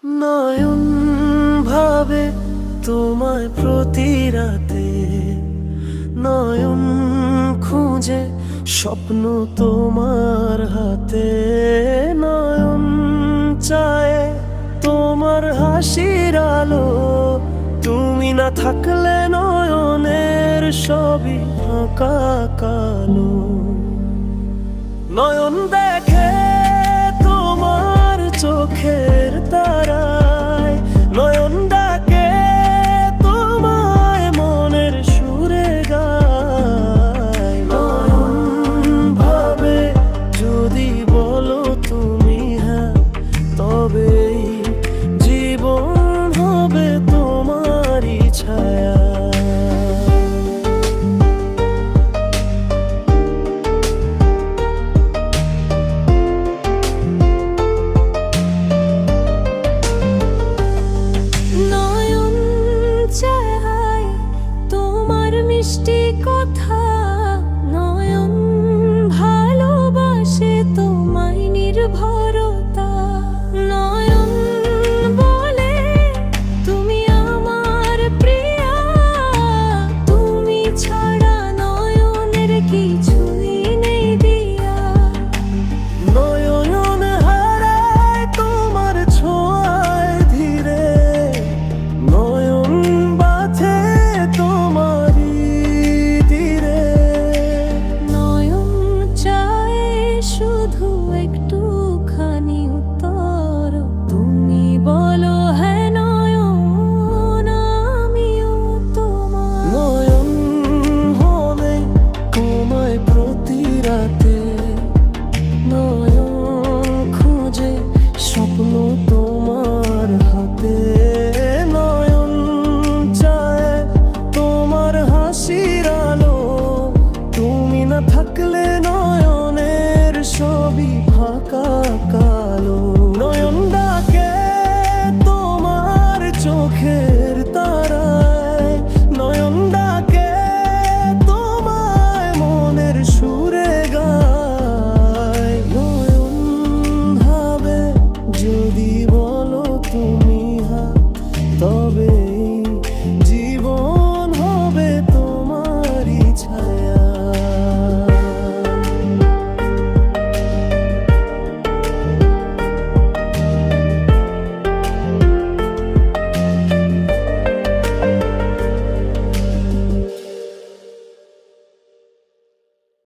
নয়ন ভাবে তোমায় প্রতি রাতে, নয়ন খুঁজে স্বপ্ন তোমার হাতে, নয়ন চায় তোমার হাসির আলো, তুমি না থাকলে নয়নের সবই ফাঁকা কালো। নয়ন দেখে তোমার চোখের তারায়, নয়ন ডাকে তোমায় মনের সুরে গায়। নয়ন ভাবে যদি বলো তুমি হ্যাঁ, তবেই জীবন হবে তোমারই ছায়া। মিষ্টি কথা, নয়ন ভালোবাসে তোমায় নির্ভরতা। নয়ন বলে তুমি আমার প্রিয়া, তুমি ছাড়া নয়নের কিছুই নেই দিয়া। নয়ন হারায় তোমার ছোঁয়ায় ধীরে, নয়ন বাঁধে তোমারই তীরে। নয়ন চায় শুধু একটুখানি উত্তর, তুমি বলো হ্যাঁ নয়ন, আমিও তোমার। নয়ন হবে তোমায় প্রতি রাতে, নয়ন খুঁজে স্বপ্ন তোমার